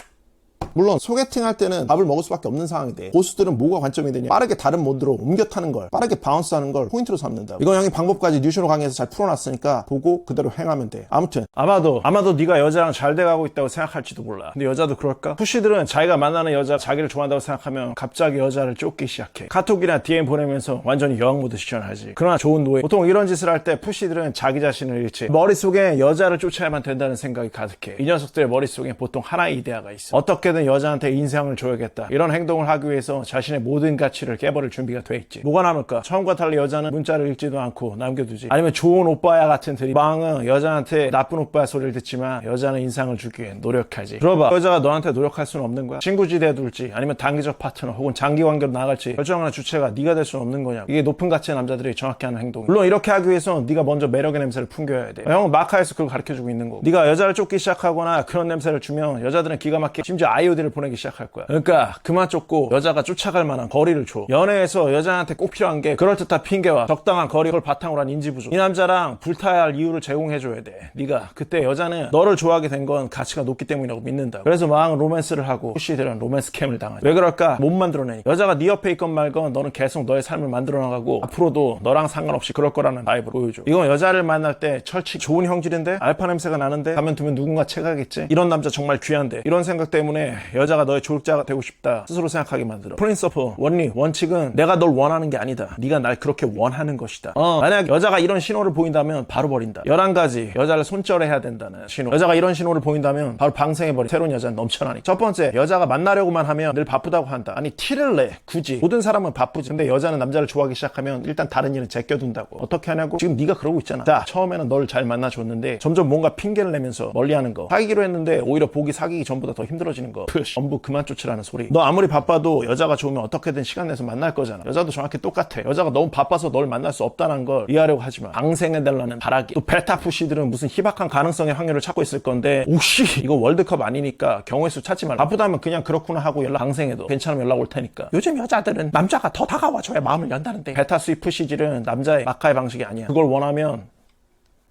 물론 소개팅 할 때는 밥을 먹을 수밖에 없는 상황이 돼. 고수들은 뭐가 관점이 되냐, 빠르게 다른 모드로 옮겨 타는 걸, 빠르게 바운스하는 걸 포인트로 삼는다. 이건 형이 방법까지 뉴쇼로 강의에서 잘 풀어놨으니까 보고 그대로 행하면 돼. 아무튼 아마도 네가 여자랑 잘 돼가고 있다고 생각할지도 몰라. 근데 여자도 그럴까? 푸시들은 자기가 만나는 여자 자기를 좋아한다고 생각하면 갑자기 여자를 쫓기 시작해. 카톡이나 DM 보내면서 완전히 여왕 모드 시전하지. 그러나 좋은 노예. 보통 이런 짓을 할 때 푸시들은 자기 자신을 잃지 머릿속에 여자를 쫓아야만 된다는 생각이 가득해. 이 녀석들의 머릿속에 보통 하나의 이데아가 있어. 어떻게든 나는 여자한테 인상을 줘야겠다. 이런 행동을 하기 위해서 자신의 모든 가치를 깨버릴 준비가 돼 있지. 뭐가 남을까? 처음과 달리 여자는 문자를 읽지도 않고 남겨두지. 아니면 좋은 오빠야 같은 드립방은 여자한테 나쁜 오빠야 소리를 듣지만 여자는 인상을 주기 위해 노력하지. 들어봐. 여자가 너한테 노력할 수는 없는 거야. 친구지대에 둘지 아니면 단기적 파트너 혹은 장기 관계로 나갈지 결정하는 주체가 네가 될 수는 없는 거냐고. 이게 높은 가치의 남자들이 정확히 하는 행동. 물론 이렇게 하기 위해서 네가 먼저 매력의 냄새를 풍겨야 돼. 형은 마카에서 그걸 가르쳐주고 있는 거고. 네가 여자를 쫓기 시작하거나 그런 냄새를 주면 여자들은 기가 막히게 심지어 IOD를 보내기 시작할 거야. 그러니까 그만 쫓고 여자가 쫓아갈 만한 거리를 줘. 연애에서 여자한테 꼭 필요한 게 그럴듯한 핑계와 적당한 거리, 그걸 바탕으로 한 인지 부족. 이 남자랑 불타야 할 이유를 제공해줘야 돼. 네가 그때 여자는 너를 좋아하게 된 건 가치가 높기 때문이라고 믿는다. 그래서 막 로맨스를 하고 푸시들은 로맨스 캠을 당하지. 왜 그럴까? 못 만들어내니. 여자가 네 옆에 있건 말건 너는 계속 너의 삶을 만들어 나가고 앞으로도 너랑 상관없이 그럴 거라는 바이브를 보여줘. 이건 여자를 만날 때 철칙. 좋은 형질인데 알파 냄새가 나는데 가면 두면 누군가 채가겠지. 이런 남자 정말 귀한데. 이런 생각 때문에 여자가 너의 조력자가 되고 싶다 스스로 생각하게 만들어. 프린서플, 원리, 원칙은 내가 널 원하는 게 아니다. 네가 날 그렇게 원하는 것이다. 만약 여자가 이런 신호를 보인다면 바로 버린다. 11가지 여자를 손절해야 된다는 신호. 여자가 이런 신호를 보인다면 바로 방생해버리. 새로운 여자는 넘쳐나니. 첫 번째, 여자가 만나려고만 하면 늘 바쁘다고 한다. 아니 티를 내. 굳이. 모든 사람은 바쁘지. 근데 여자는 남자를 좋아하기 시작하면 일단 다른 일은 제껴둔다고. 어떻게 하냐고? 지금 네가 그러고 있잖아. 자, 처음에는 널 잘 만나줬는데 점점 뭔가 핑계를 내면서 멀리하는 거. 사귀기로 했는데 오히려 보기 사귀기 전보다 더 힘들어지는 거. 전부 그만 쫓으라는 소리. 너 아무리 바빠도 여자가 좋으면 어떻게든 시간 내서 만날 거잖아. 여자도 정확히 똑같아. 여자가 너무 바빠서 널 만날 수 없다는 걸 이해하려고 하지만 방생해달라는 바라기. 또 베타 푸시들은 무슨 희박한 가능성의 확률을 찾고 있을 건데 오씨 이거 월드컵 아니니까 경우의 수 찾지 말라. 바쁘다면 그냥 그렇구나 하고 연락 방생해도 괜찮으면 연락 올 테니까. 요즘 여자들은 남자가 더 다가와줘야 마음을 연다는데 베타 수입 푸시들은 남자의 마카의 방식이 아니야. 그걸 원하면.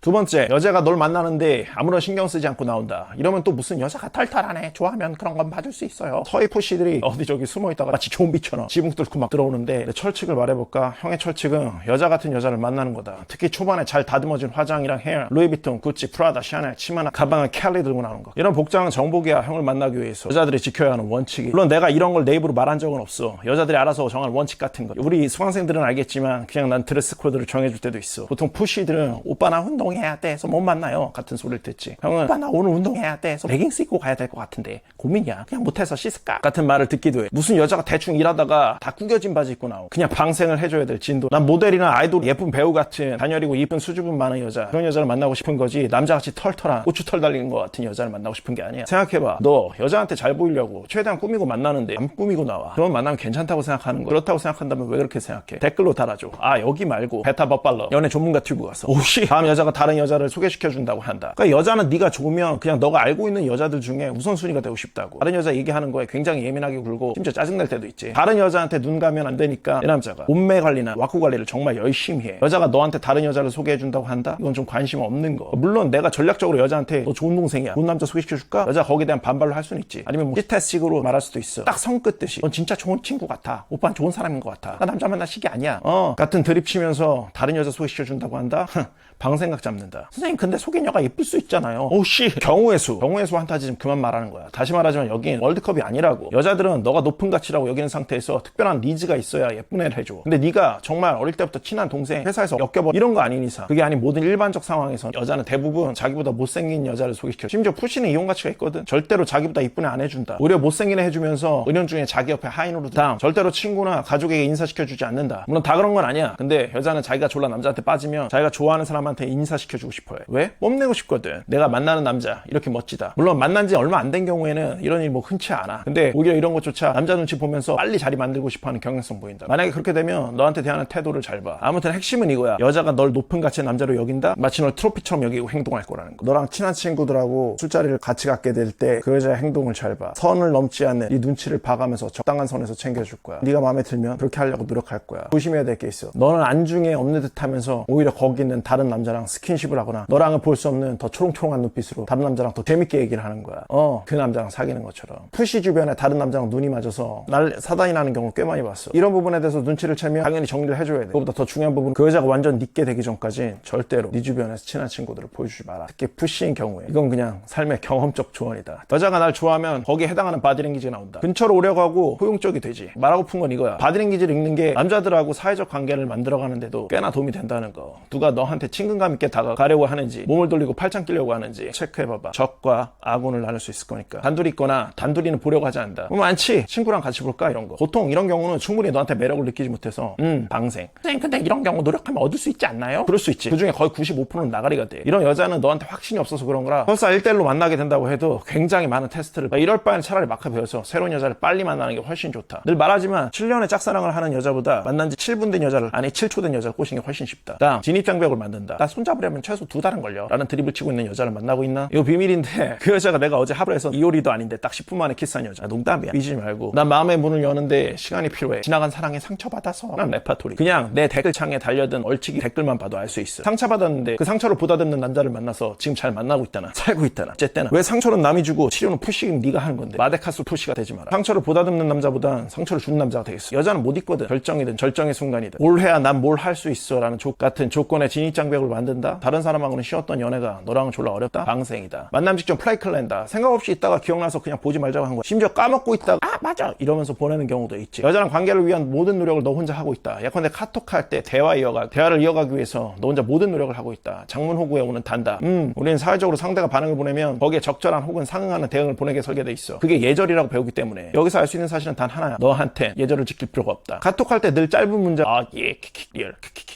두 번째, 여자가 널 만나는데 아무런 신경 쓰지 않고 나온다. 이러면 또 무슨 여자가 털털하네. 좋아하면 그런 건 봐줄 수 있어요. 서희 푸시들이 어디 저기 숨어있다가 마치 좀비처럼 지붕 뚫고 막 들어오는데 내 철칙을 말해볼까? 형의 철칙은 여자 같은 여자를 만나는 거다. 특히 초반에 잘 다듬어진 화장이랑 헤어, 루이비통, 구찌, 프라다, 샤넬, 치마나 가방을 캘리 들고 나오는 거. 이런 복장은 정복이야. 형을 만나기 위해서 여자들이 지켜야 하는 원칙이. 물론 내가 이런 걸 내 입으로 말한 적은 없어. 여자들이 알아서 정할 원칙 같은 거. 우리 수강생들은 알겠지만 그냥 난 드레스 코드를 정해줄 때도 있어. 보통 푸시들은 오빠 나 운동해야 돼 해서 못 만나요 같은 소리를 듣지. 형은 오빠 나 오늘 운동해야 돼 해서 레깅스 입고 가야 될 것 같은데 고민이야. 그냥 못해서 씻을까 같은 말을 듣기도 해. 무슨 여자가 대충 일하다가 다 구겨진 바지 입고 나오고. 그냥 방생을 해줘야 될 진도. 난 모델이나 아이돌 예쁜 배우 같은 단열이고 이쁜 수줍음 많은 여자, 그런 여자를 만나고 싶은 거지 남자같이 털털한 고추털 달린 것 같은 여자를 만나고 싶은 게 아니야. 생각해봐. 너 여자한테 잘 보이려고 최대한 꾸미고 만나는데 안 꾸미고 나와. 그러면 만나면 괜찮다고 생각하는 거야. 그렇다고 생각한다면 왜 그렇게 생각해? 댓글로 달아줘. 아 여기 말고 베타 버팔러 연애 전문가 튜브 가서 오씨 다음 여자가 다른 여자를 소개시켜준다고 한다. 그러니까 여자는 네가 좋으면 그냥 너가 알고 있는 여자들 중에 우선순위가 되고 싶다고. 다른 여자 얘기하는 거에 굉장히 예민하게 굴고 심지어 짜증날 때도 있지. 다른 여자한테 눈 가면 안 되니까 이 남자가 몸매 관리나 와꾸 관리를 정말 열심히 해. 여자가 너한테 다른 여자를 소개해준다고 한다? 이건 좀 관심 없는 거. 물론 내가 전략적으로 여자한테 너 좋은 동생이야, 좋은 남자 소개시켜줄까? 여자 거기에 대한 반발로 할 수는 있지. 아니면 뭐 시태식으로 말할 수도 있어. 딱 성끝듯이 넌 진짜 좋은 친구 같아, 오빠는 좋은 사람인 것 같아, 나 남자 만날 시기 아니야 같은 드립 치면서 다른 여자 소개시켜준다고 한다? 방생각 잡는다. 선생님 근데 소개녀가 예쁠 수 있잖아요. 오씨 경우의 수 판타지 좀 그만 말하는 거야. 다시 말하지만 여긴 월드컵이 아니라고. 여자들은 너가 높은 가치라고 여기는 상태에서 특별한 니즈가 있어야 예쁜 애를 해줘. 근데 네가 정말 어릴 때부터 친한 동생 회사에서 엮여버 이런 거 아닌 이상, 그게 아닌 모든 일반적 상황에서 여자는 대부분 자기보다 못생긴 여자를 소개시켜. 심지어 푸시는 이용 가치가 있거든. 절대로 자기보다 이쁜 애 안 해준다. 오히려 못생긴 애 해주면서 은연중에 자기 옆에 하이노로 다운. 절대로 친구나 가족에게 인사시켜주지 않는다. 물론 다 그런 건 아니야. 근데 여자는 자기가 졸라 남자한테 빠지면 자기가 좋아하는 사람한테 인사시켜주고 싶어해. 왜? 뽐내고 싶거든. 내가 만나는 남자 이렇게 멋지다. 물론 만난 지 얼마 안 된 경우에는 이런 일 뭐 흔치 않아. 근데 오히려 이런 것조차 남자 눈치 보면서 빨리 자리 만들고 싶어하는 경향성 보인다. 만약에 그렇게 되면 너한테 대하는 태도를 잘 봐. 아무튼 핵심은 이거야. 여자가 널 높은 가치의 남자로 여긴다? 마치 널 트로피처럼 여기고 행동할 거라는 거. 너랑 친한 친구들하고 술자리를 같이 갖게 될 때 그 여자의 행동을 잘 봐. 선을 넘지 않는 이 눈치를 봐가면서 적당한 선에서 챙겨줄 거야. 네가 마음에 들면 그렇게 하려고 노력할 거야. 조심해야 될 게 있어. 너는 안중에 없는 듯 하면서 오히려 거기 있는 다른 남자랑 스킨십을 하거나 너랑은 볼 수 없는 더 초롱초롱한 눈빛으로 다른 남자랑 더 재밌게 얘기를 하는 거야. 그 남자랑 사귀는 것처럼. 푸시 주변에 다른 남자랑 눈이 맞아서 날 사단이 나는 경우 꽤 많이 봤어. 이런 부분에 대해서 눈치를 채면 당연히 정리를 해줘야 돼. 그거보다 더 중요한 부분은 그 여자가 완전 닉게 되기 전까지 절대로 네 주변에서 친한 친구들을 보여주지 마라. 특히 푸시인 경우에 이건 그냥 삶의 경험적 조언이다. 여자가 날 좋아하면 거기에 해당하는 바디랭귀지가 나온다. 근처로 오려고 하고 포용적이 되지. 말하고픈 건 이거야. 바디랭귀지를 읽는 게 남자들하고 사회적 관계를 만들어가는데도 꽤나 도움이 된다는 거. 누가 너한테 친근감 있게 다가가려고 하는지, 몸을 돌리고 팔짱 끼려고 하는지 체크해봐봐. 적과 아군을 나눌 수 있을 거니까. 단둘이 있거나 단둘이는 보려고 하지 않는다. 뭐 많지? 친구랑 같이 볼까? 이런 거. 보통 이런 경우는 충분히 너한테 매력을 느끼지 못해서 방생. 선생님 근데 이런 경우 노력하면 얻을 수 있지 않나요? 그럴 수 있지. 그중에 거의 95%는 나가리가 돼. 이런 여자는 너한테 확신이 없어서 그런 거라 설사 1대1로 만나게 된다고 해도 굉장히 많은 테스트를 이럴 바에는 차라리 마카 배워서 새로운 여자를 빨리 만나는 게 훨씬 좋다. 늘 말하지만 7년의 짝사랑을 하는 여자보다 만난 지 7분 된 여자를, 아니 7초 된 여자를 꼬시는 게 훨씬 쉽다. 다음, 진입장벽을 만든다. 나 손잡으려면 최소 2달은 걸려 라는 드립을 치고 있는 여자를 만나고 있나? 이거 비밀인데 그 여자가 내가 어제 하루에서 이효리도 아닌데 딱 10분 만에 키스한 여자. 농담이야. 삐지지 말고. 난 마음의 문을 여는데 시간이 필요해. 지나간 사랑에 상처받아서. 난 레파토리. 그냥 내 댓글창에 달려든 얼치기 댓글만 봐도 알 수 있어. 상처받았는데 그 상처를 보다듬는 남자를 만나서 지금 잘 만나고 있다나 살고 있다나 어쨌든 왜 상처는 남이 주고 치료는 푸시는 네가 하는 건데 마데카스 푸시가 되지 마라. 상처를 보다듬는 남자보단 상처를 주는 남자가 되겠어. 여자는 못 있거든. 결정이든 절정의 순간이든 뭘 해야 난 뭘 할 수 있어 라는 같은 조건의 진입장벽을 만든다. 다른 사람하고는 쉬웠던 연애가 너랑은 졸라 어렵다. 방생이다. 만남 직전 플레이클 낸다. 생각 없이 있다가 기억나서 그냥 보지 말자고 한 거야. 심지어 까먹고 있다가 아 맞아 이러면서 보내는 경우도 있지. 여자랑 관계를 위한 모든 노력을 너 혼자 하고 있다. 예컨대 카톡할 때 대화를 이어가기 위해서 너 혼자 모든 노력을 하고 있다. 장문호구에 오는 단답. 우리는 사회적으로 상대가 반응을 보내면 거기에 적절한 혹은 상응하는 대응을 보내게 설계돼 있어. 그게 예절이라고 배우기 때문에 여기서 알 수 있는 사실은 단 하나야. 너한테 예절을 지킬 필요가 없다. 카톡할 때 늘 짧은 문장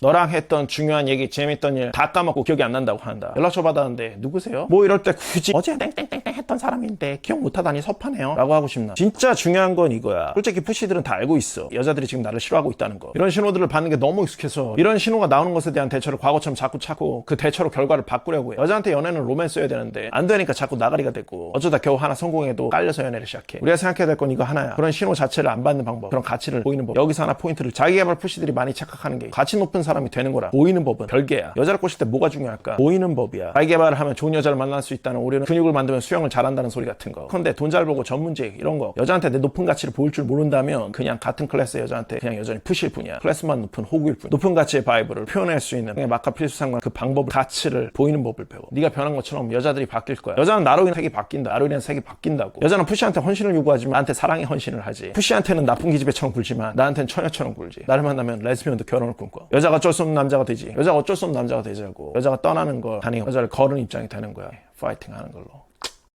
너랑 했던 중요한 얘기, 재밌던 일 다 까먹고 기억이 안 난다고 한다. 연락처 받았는데 누구세요? 뭐 이럴 때 굳이 어제 땡땡땡땡 했던 사람인데 기억 못하다니 섭하네요 라고 하고 싶나? 진짜 중요한 건 이거야. 솔직히 푸시들은 다 알고 있어. 여자들이 지금 나를 싫어하고 있다는 거. 이런 신호들을 받는 게 너무 익숙해서 이런 신호가 나오는 것에 대한 대처를 과거처럼 자꾸 찾고 그 대처로 결과를 바꾸려고 해. 여자한테 연애는 로맨스여야 되는데 안 되니까 자꾸 나가리가 되고 어쩌다 겨우 하나 성공해도 깔려서 연애를 시작해. 우리가 생각해야 될 건 이거 하나야. 그런 신호 자체를 안 받는 방법, 그런 가치를 보이는 법. 여기서 하나 포인트를 자기개발 푸시들이 많이 착각하는 게 가치 높은 사람이 되는 거라. 보이는 법은 별개야. 여자를 꼬실 때 뭐가 중요할까? 보이는 법이야. 자기개발을 하면 좋은 여자를 만날 수 있다는 오류는 근육을 만들면 수영을 잘한다는 소리 같은 거. 근데 돈 잘 벌고 전문직 이런 거 여자한테 내 높은 가치를 보일 줄 모른다면 그냥 같은 클래스의 여자한테 그냥 여전히 푸시일 뿐이야. 클래스만 높은 호구일 뿐. 높은 가치의 바이브를 표현할 수 있는 그냥 마카 필수상관 그 방법을, 가치를 보이는 법을 배워. 네가 변한 것처럼 여자들이 바뀔 거야. 여자는 나로 인해 색이 바뀐다. 나로 인해 색이 바뀐다고. 여자는 푸시한테 헌신을 요구하지만 나한테 사랑의 헌신을 하지. 푸시한테는 나쁜 기집애처럼 굴지만 나한테는 처녀처럼 굴지. 나를 만나면 레즈비언도 결혼을 꿈꿔. 여자가 어쩔 수 없는 남자가 되지. 여자가 어쩔 수 없는 남자가 되자고. 여자가 떠나는 걸 아니 여자를 거른 입장이 되는 거야. 파이팅 하는 걸로.